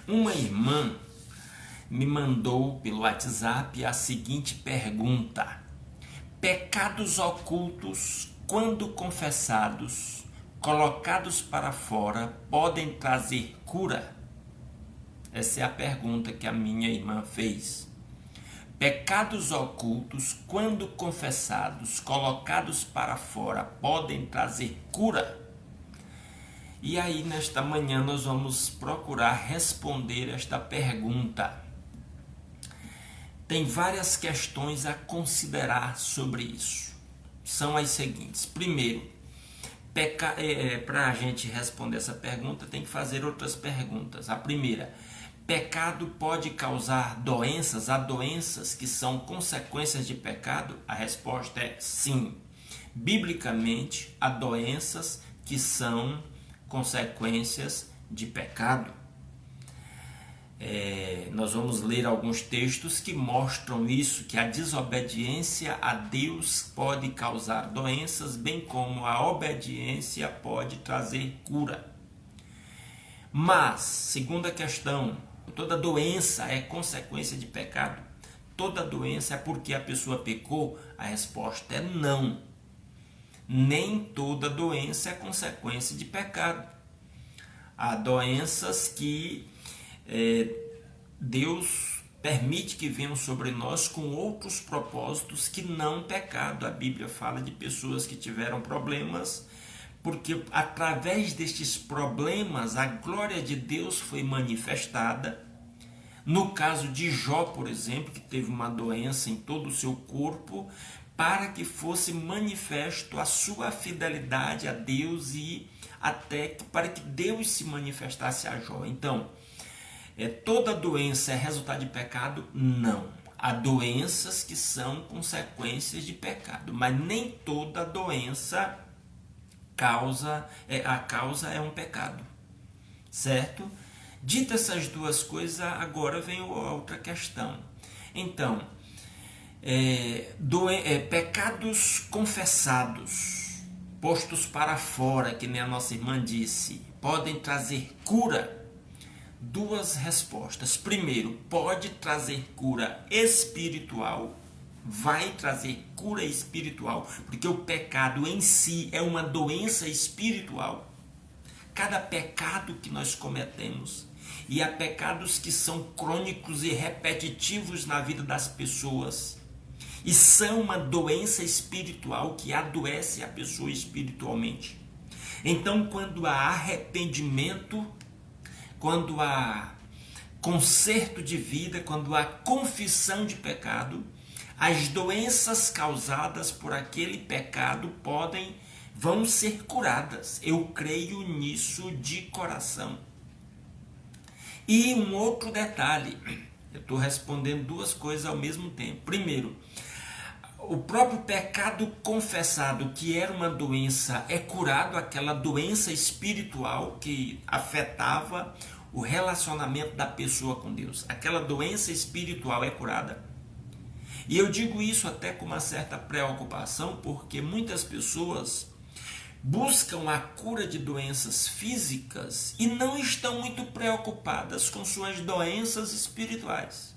Uma irmã me mandou pelo WhatsApp a seguinte pergunta: pecados ocultos, quando confessados, colocados para fora, podem trazer cura? Essa é a pergunta que a minha irmã fez. Pecados ocultos, quando confessados, colocados para fora, podem trazer cura? E aí, nesta manhã, nós vamos procurar responder esta pergunta. Tem várias questões a considerar sobre isso. São as seguintes. Primeiro, para a gente responder essa pergunta, tem que fazer outras perguntas. A primeira: pecado pode causar doenças? Há doenças que são consequências de pecado? A resposta é sim. Biblicamente, há doenças que são consequências de pecado. Nós vamos ler alguns textos que mostram isso, que a desobediência a Deus pode causar doenças, bem como a obediência pode trazer cura. Mas, segunda questão, toda doença é consequência de pecado? Toda doença é porque a pessoa pecou? A resposta é não. Nem toda doença é consequência de pecado. Há doenças que Deus permite que venham sobre nós com outros propósitos que não pecado. A Bíblia fala de pessoas que tiveram problemas, porque através destes problemas a glória de Deus foi manifestada. No caso de Jó, por exemplo, que teve uma doença em todo o seu corpo, para que fosse manifesto a sua fidelidade a Deus e até para que Deus se manifestasse a Jó. Então, toda doença é resultado de pecado? Não. Há doenças que são consequências de pecado, mas nem toda doença a causa é um pecado, certo? Dito essas duas coisas, agora vem a outra questão. Então, pecados confessados, postos para fora, que nem a nossa irmã disse, podem trazer cura? Duas respostas. Primeiro, pode trazer cura espiritual, vai trazer cura espiritual, porque o pecado em si é uma doença espiritual. Cada pecado que nós cometemos, e há pecados que são crônicos e repetitivos na vida das pessoas, e são uma doença espiritual que adoece a pessoa espiritualmente. Então, quando há arrependimento, quando há conserto de vida, quando há confissão de pecado, as doenças causadas por aquele pecado vão ser curadas. Eu creio nisso de coração. E um outro detalhe, eu estou respondendo duas coisas ao mesmo tempo. Primeiro, o próprio pecado confessado, que era uma doença, é curado, aquela doença espiritual que afetava o relacionamento da pessoa com Deus. Aquela doença espiritual é curada. E eu digo isso até com uma certa preocupação, porque muitas pessoas buscam a cura de doenças físicas e não estão muito preocupadas com suas doenças espirituais.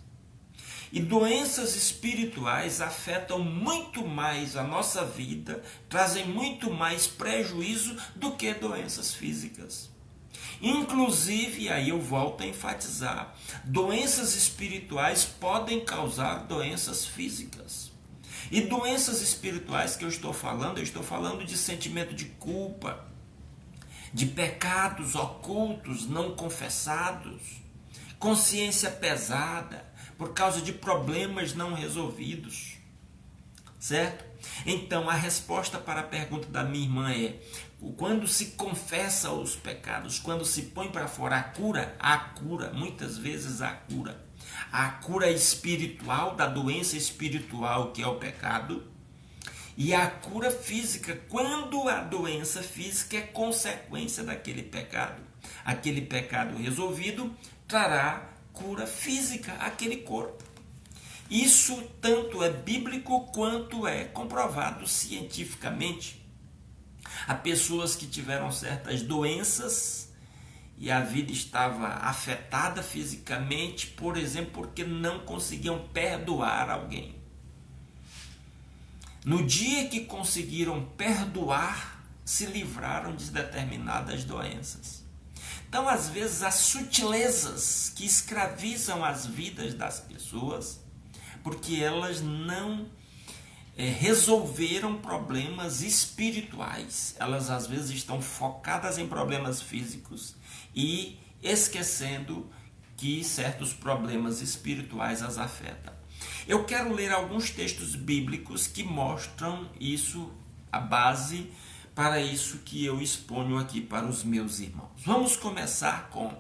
E doenças espirituais afetam muito mais a nossa vida, trazem muito mais prejuízo do que doenças físicas. Inclusive, aí eu volto a enfatizar, doenças espirituais podem causar doenças físicas. E doenças espirituais que eu estou falando de sentimento de culpa, de pecados ocultos, não confessados, consciência pesada, por causa de problemas não resolvidos, certo? Então, a resposta para a pergunta da minha irmã é: quando se confessa os pecados, quando se põe para fora há cura, muitas vezes há cura. A cura espiritual da doença espiritual, que é o pecado, e a cura física, quando a doença física é consequência daquele pecado. Aquele pecado resolvido trará cura física àquele corpo. Isso tanto é bíblico quanto é comprovado cientificamente. Há pessoas que tiveram certas doenças e a vida estava afetada fisicamente, por exemplo, porque não conseguiam perdoar alguém. No dia que conseguiram perdoar, se livraram de determinadas doenças. Então, às vezes, as sutilezas que escravizam as vidas das pessoas, porque elas não resolveram problemas espirituais. Elas, às vezes, estão focadas em problemas físicos e esquecendo que certos problemas espirituais as afetam. Eu quero ler alguns textos bíblicos que mostram isso, a base para isso que eu exponho aqui para os meus irmãos. Vamos começar com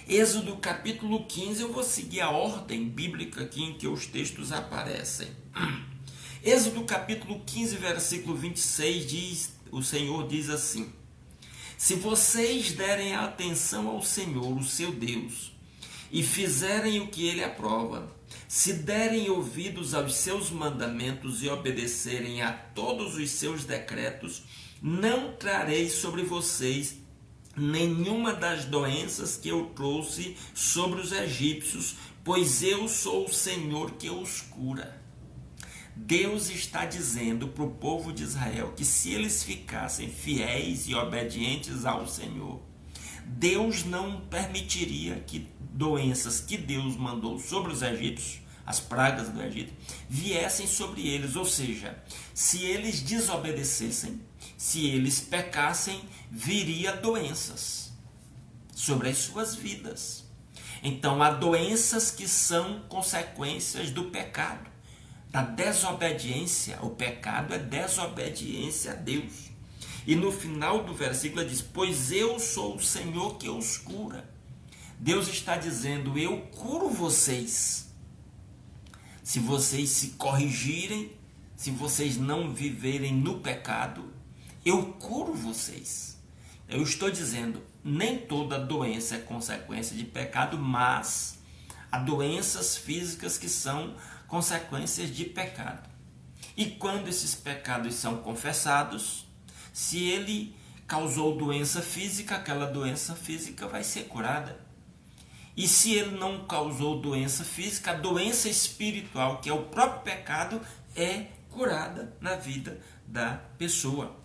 Êxodo capítulo 15. Eu vou seguir a ordem bíblica aqui em que os textos aparecem. Êxodo capítulo 15, versículo 26, o Senhor diz assim: se vocês derem atenção ao Senhor, o seu Deus, e fizerem o que ele aprova, se derem ouvidos aos seus mandamentos e obedecerem a todos os seus decretos, não trarei sobre vocês nenhuma das doenças que eu trouxe sobre os egípcios, pois eu sou o Senhor que os cura. Deus está dizendo para o povo de Israel que se eles ficassem fiéis e obedientes ao Senhor, Deus não permitiria que doenças que Deus mandou sobre os egípcios, as pragas do Egito, viessem sobre eles. Ou seja, se eles desobedecessem, se eles pecassem, viria doenças sobre as suas vidas. Então, há doenças que são consequências do pecado, da desobediência. O pecado é desobediência a Deus. E no final do versículo diz: pois eu sou o Senhor que os cura. Deus está dizendo: eu curo vocês. Se vocês se corrigirem, se vocês não viverem no pecado, eu curo vocês. Eu estou dizendo, nem toda doença é consequência de pecado, mas há doenças físicas que são consequências de pecado. E quando esses pecados são confessados, se ele causou doença física, aquela doença física vai ser curada. E se ele não causou doença física, a doença espiritual, que é o próprio pecado, é curada na vida da pessoa.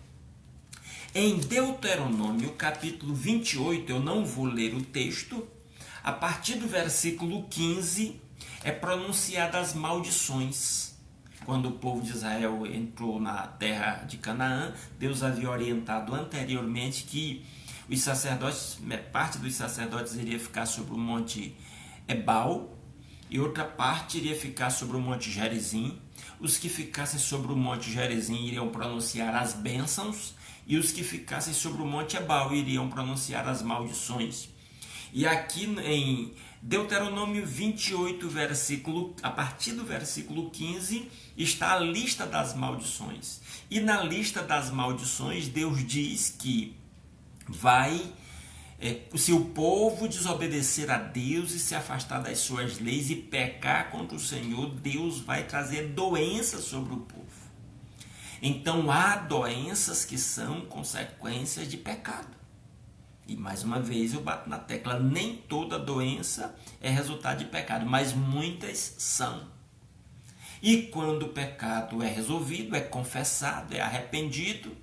Em Deuteronômio, capítulo 28, eu não vou ler o texto, a partir do versículo 15, é pronunciada as maldições. Quando o povo de Israel entrou na terra de Canaã, Deus havia orientado anteriormente que os sacerdotes, parte dos sacerdotes iria ficar sobre o monte Ebal e outra parte iria ficar sobre o monte Gerizim. Os que ficassem sobre o monte Gerizim iriam pronunciar as bênçãos e os que ficassem sobre o monte Ebal iriam pronunciar as maldições. E aqui em Deuteronômio 28, a partir do versículo 15, está a lista das maldições. E na lista das maldições, Deus diz que se o povo desobedecer a Deus e se afastar das suas leis e pecar contra o Senhor, Deus vai trazer doenças sobre o povo. Então há doenças que são consequências de pecado. E mais uma vez eu bato na tecla, nem toda doença é resultado de pecado, mas muitas são. E quando o pecado é resolvido, é confessado, é arrependido,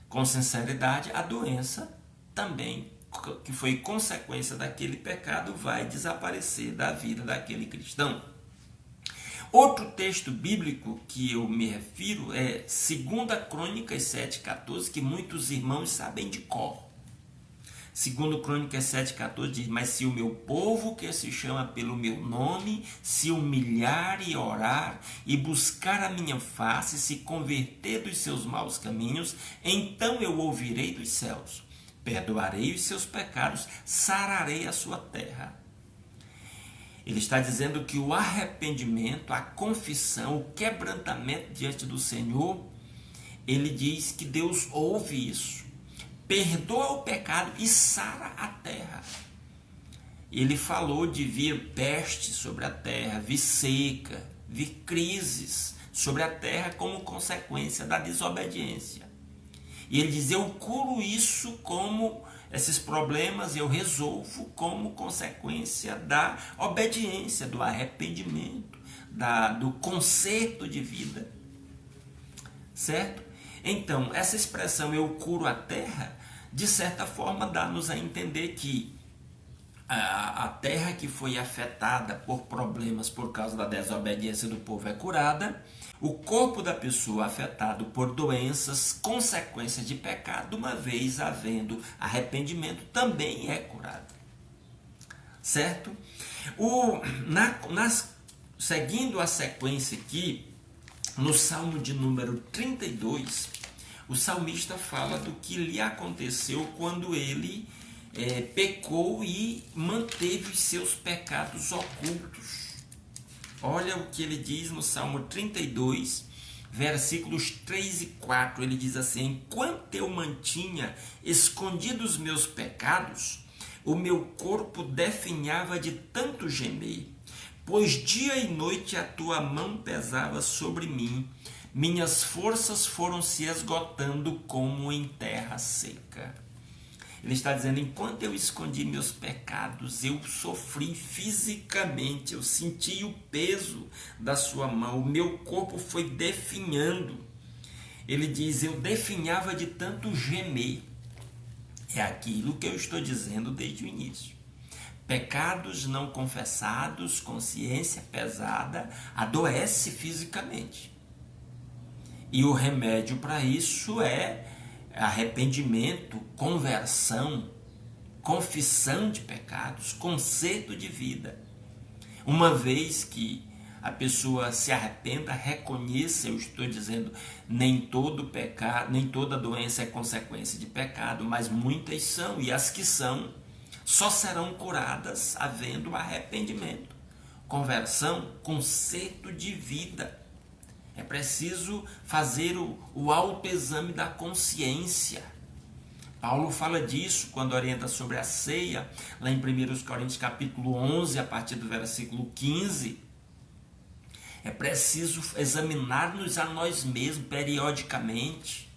com sinceridade, a doença também, que foi consequência daquele pecado, vai desaparecer da vida daquele cristão. Outro texto bíblico que eu me refiro é 2 Crônicas 7,14, que muitos irmãos sabem de cor. 2 Crônicas 7,14 diz: mas se o meu povo, que se chama pelo meu nome, se humilhar e orar, e buscar a minha face, se converter dos seus maus caminhos, então eu ouvirei dos céus, perdoarei os seus pecados, sararei a sua terra. Ele está dizendo que o arrependimento, a confissão, o quebrantamento diante do Senhor, ele diz que Deus ouve isso, perdoa o pecado e sara a terra. Ele falou de vir peste sobre a terra, vir seca, vir crises sobre a terra como consequência da desobediência. E ele diz: eu curo isso como esses problemas eu resolvo como consequência da obediência, do arrependimento, do conserto de vida, certo? Então, essa expressão eu curo a terra, de certa forma dá-nos a entender que a terra que foi afetada por problemas por causa da desobediência do povo é curada, o corpo da pessoa afetado por doenças, consequências de pecado, uma vez havendo arrependimento, também é curado. Certo? Seguindo a sequência aqui, no Salmo de número 32, o salmista fala do que lhe aconteceu quando ele pecou e manteve os seus pecados ocultos. Olha o que ele diz no Salmo 32, versículos 3 e 4. Ele diz assim: enquanto eu mantinha escondidos os meus pecados, o meu corpo definhava de tanto gemer, pois dia e noite a tua mão pesava sobre mim, minhas forças foram se esgotando como em terra seca. Ele está dizendo, enquanto eu escondi meus pecados, eu sofri fisicamente, eu senti o peso da sua mão, o meu corpo foi definhando. Ele diz, eu definhava de tanto gemer. É aquilo que eu estou dizendo desde o início. Pecados não confessados, consciência pesada, adoece fisicamente. E o remédio para isso é arrependimento, conversão, confissão de pecados, conserto de vida. Uma vez que a pessoa se arrependa, reconheça, eu estou dizendo, nem todo pecado, nem toda doença é consequência de pecado, mas muitas são, e as que são só serão curadas havendo arrependimento, conversão, conserto de vida. É preciso fazer o autoexame da consciência. Paulo fala disso quando orienta sobre a ceia, lá em 1 Coríntios capítulo 11, a partir do versículo 15. É preciso examinar-nos a nós mesmos periodicamente.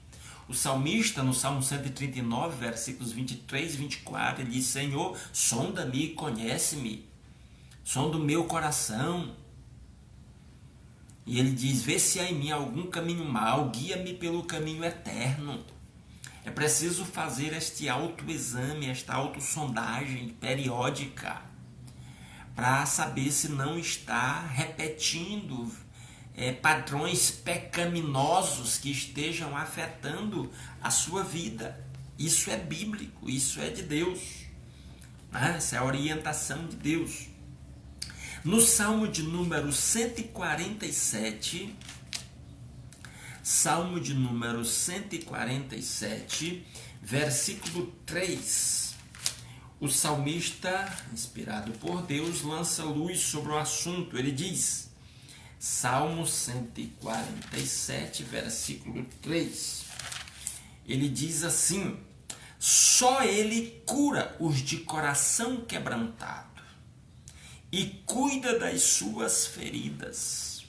O salmista, no Salmo 139, versículos 23 e 24, ele diz, Senhor, sonda-me e conhece-me, sonda o meu coração. E ele diz, vê se há em mim algum caminho mau, guia-me pelo caminho eterno. É preciso fazer este autoexame, esta autossondagem periódica, para saber se não está repetindo padrões pecaminosos que estejam afetando a sua vida. Isso é bíblico, isso é de Deus, né? Essa é a orientação de Deus. No Salmo de número 147, Salmo de número 147, versículo 3, o salmista, inspirado por Deus, lança luz sobre o assunto. Ele diz, Salmo 147, versículo 3, ele diz assim, só ele cura os de coração quebrantado e cuida das suas feridas.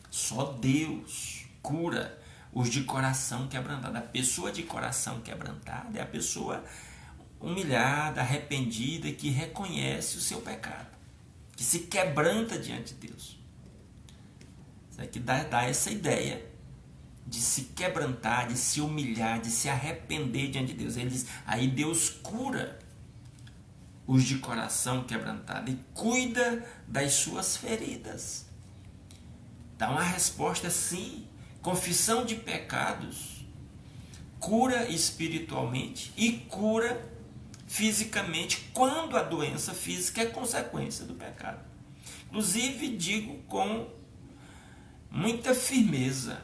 Só Deus cura os de coração quebrantado. A pessoa de coração quebrantado é a pessoa humilhada, arrependida, que reconhece o seu pecado, que se quebranta diante de Deus. Isso aqui dá essa ideia de se quebrantar, de se humilhar, de se arrepender diante de Deus. Ele diz, aí Deus cura os de coração quebrantado e cuida das suas feridas. Então a resposta é sim. Confissão de pecados cura espiritualmente e cura fisicamente quando a doença física é consequência do pecado. Inclusive digo com muita firmeza,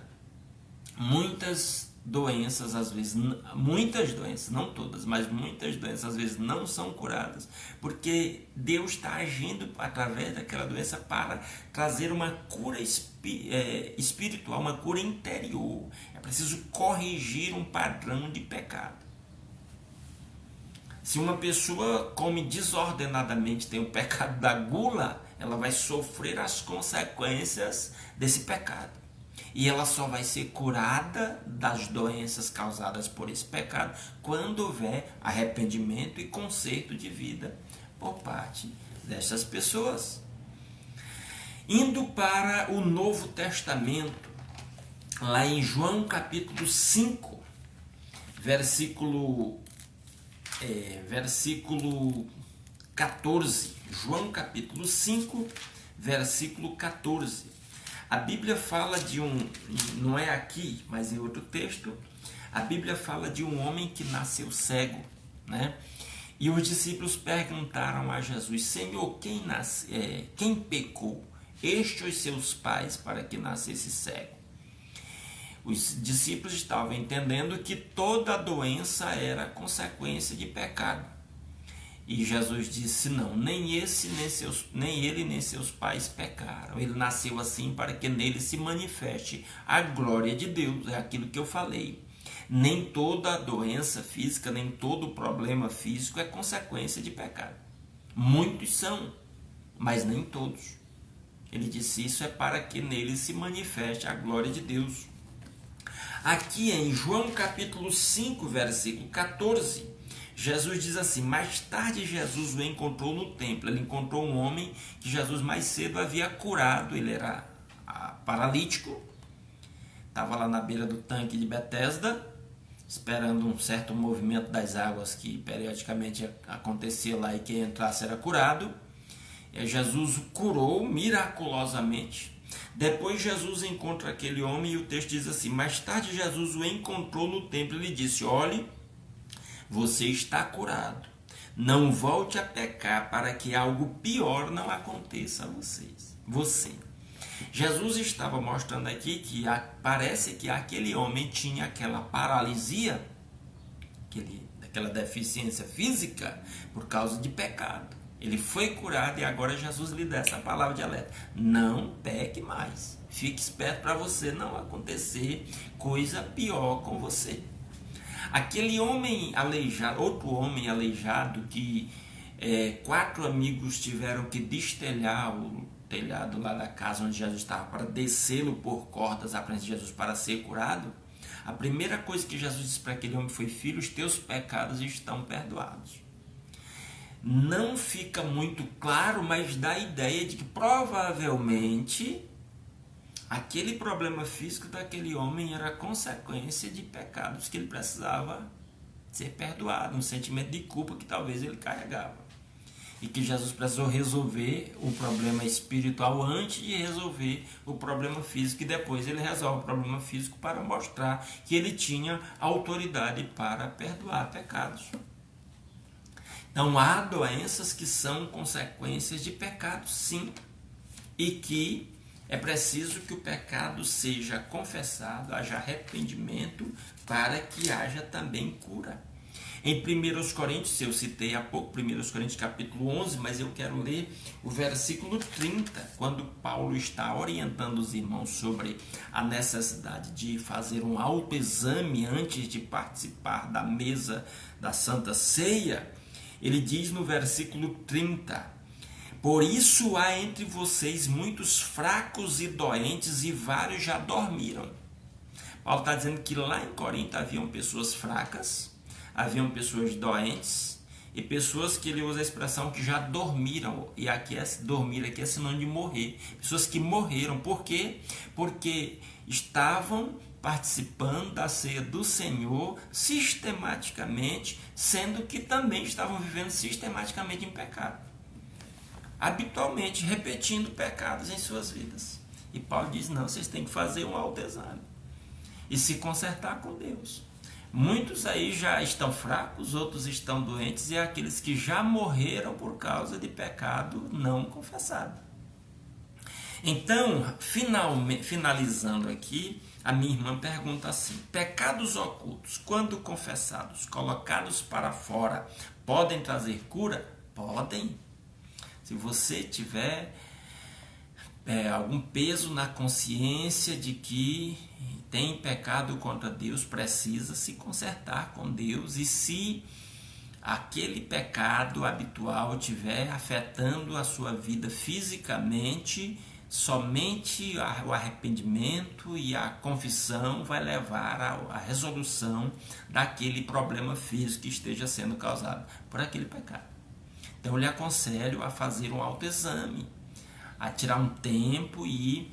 muitas doenças, às vezes, muitas doenças, não todas, mas muitas doenças às vezes não são curadas, porque Deus está agindo através daquela doença para trazer uma cura espiritual, uma cura interior. É preciso corrigir um padrão de pecado. Se uma pessoa come desordenadamente, tem o pecado da gula, ela vai sofrer as consequências desse pecado. E ela só vai ser curada das doenças causadas por esse pecado quando houver arrependimento e conserto de vida por parte dessas pessoas. Indo para o Novo Testamento, lá em João capítulo 5, versículo 14. João capítulo 5, versículo 14. A Bíblia fala de não é aqui, mas em outro texto, a Bíblia fala de um homem que nasceu cego, né? E os discípulos perguntaram a Jesus: Senhor, quem pecou, este ou os seus pais, para que nascesse cego? Os discípulos estavam entendendo que toda doença era consequência de pecado. E Jesus disse: não, nem ele nem seus pais pecaram. Ele nasceu assim para que nele se manifeste a glória de Deus. É aquilo que eu falei. Nem toda doença física, nem todo problema físico é consequência de pecado. Muitos são, mas nem todos. Ele disse: isso é para que nele se manifeste a glória de Deus. Aqui em João capítulo 5, versículo 14, Jesus diz assim: mais tarde Jesus o encontrou no templo. Ele encontrou um homem que Jesus mais cedo havia curado. Ele era paralítico, estava lá na beira do tanque de Betesda, esperando um certo movimento das águas que periodicamente acontecia lá, e quem entrasse era curado. E Jesus o curou miraculosamente. Depois Jesus encontra aquele homem e o texto diz assim: mais tarde Jesus o encontrou no templo e lhe disse: olhe, você está curado. Não volte a pecar para que algo pior não aconteça a você. Jesus estava mostrando aqui que parece que aquele homem tinha aquela paralisia, aquela deficiência física por causa de pecado. Ele foi curado e agora Jesus lhe dá essa palavra de alerta: não peque mais. Fique esperto para você não acontecer coisa pior com você. Aquele homem aleijado, outro homem aleijado que 4 amigos tiveram que destelhar o telhado lá da casa onde Jesus estava para descê-lo por cordas à frente de Jesus para ser curado. A primeira coisa que Jesus disse para aquele homem foi: filho, os teus pecados estão perdoados. Não fica muito claro, mas dá a ideia de que provavelmente aquele problema físico daquele homem era consequência de pecados que ele precisava ser perdoado, um sentimento de culpa que talvez ele carregava. E que Jesus precisou resolver o problema espiritual antes de resolver o problema físico, e depois ele resolve o problema físico para mostrar que ele tinha autoridade para perdoar pecados. Então há doenças que são consequências de pecados, sim, e que é preciso que o pecado seja confessado, haja arrependimento, para que haja também cura. Em 1 Coríntios, eu citei há pouco 1 Coríntios capítulo 11, mas eu quero ler o versículo 30, quando Paulo está orientando os irmãos sobre a necessidade de fazer um autoexame antes de participar da mesa da Santa Ceia. Ele diz no versículo 30: por isso há entre vocês muitos fracos e doentes, e vários já dormiram. Paulo está dizendo que lá em Corinto haviam pessoas fracas, haviam pessoas doentes e pessoas que ele usa a expressão que já dormiram. E aqui dormir aqui é sinônimo de morrer. Pessoas que morreram. Por quê? Porque estavam participando da ceia do Senhor sistematicamente, sendo que também estavam vivendo sistematicamente em pecado, habitualmente repetindo pecados em suas vidas. E Paulo diz: não, vocês têm que fazer um autoexame e se consertar com Deus. Muitos aí já estão fracos, outros estão doentes, e aqueles que já morreram por causa de pecado não confessado. Então, finalizando aqui, a minha irmã pergunta assim: pecados ocultos, quando confessados, colocados para fora, podem trazer cura? Podem. Se você tiver algum peso na consciência de que tem pecado contra Deus, precisa se consertar com Deus. E se aquele pecado habitual estiver afetando a sua vida fisicamente, Somente o arrependimento e a confissão vai levar à resolução daquele problema físico que esteja sendo causado por aquele pecado. Então eu lhe aconselho a fazer um autoexame, a tirar um tempo e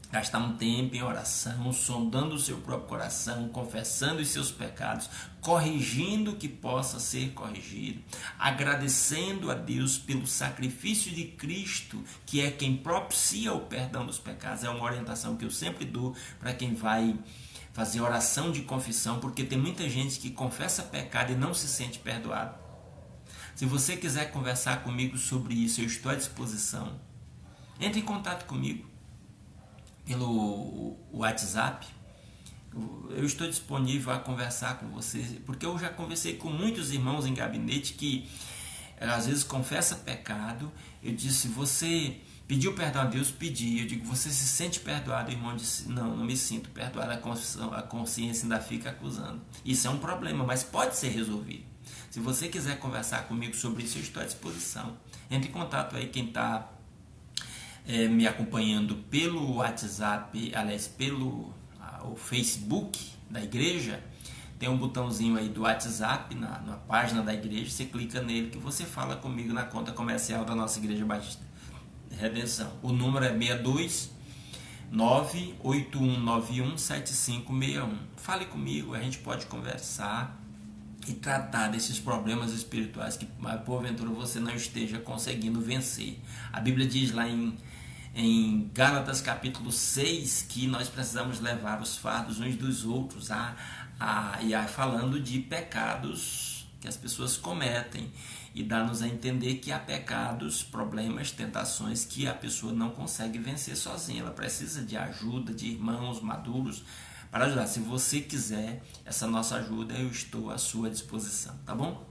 gastar um tempo em oração, sondando o seu próprio coração, confessando os seus pecados, corrigindo o que possa ser corrigido, agradecendo a Deus pelo sacrifício de Cristo, que é quem propicia o perdão dos pecados. É uma orientação que eu sempre dou para quem vai fazer oração de confissão, porque tem muita gente que confessa pecado e não se sente perdoado. Se você quiser conversar comigo sobre isso, eu estou à disposição. Entre em contato comigo pelo WhatsApp. Eu estou disponível a conversar com você, porque eu já conversei com muitos irmãos em gabinete que às vezes confessa pecado. Eu disse: você pediu perdão a Deus? Pedi. Eu digo: você se sente perdoado? O irmão disse: não me sinto perdoado. A consciência ainda fica acusando. Isso é um problema, mas pode ser resolvido. Se você quiser conversar comigo sobre isso, eu estou à disposição. Entre em contato aí, quem está me acompanhando pelo WhatsApp, aliás, pelo o Facebook da igreja. Tem um botãozinho aí do WhatsApp na página da igreja. Você clica nele que você fala comigo na conta comercial da nossa Igreja Batista Redenção. O número é 62 98191 7561. Fale comigo, a gente pode conversar e tratar desses problemas espirituais que porventura você não esteja conseguindo vencer. A Bíblia diz lá em Gálatas capítulo 6 que nós precisamos levar os fardos uns dos outros, falando de pecados que as pessoas cometem, e dá-nos a entender que há pecados, problemas, tentações que a pessoa não consegue vencer sozinha. Ela precisa de ajuda de irmãos maduros para ajudar. Se você quiser essa nossa ajuda, eu estou à sua disposição, tá bom?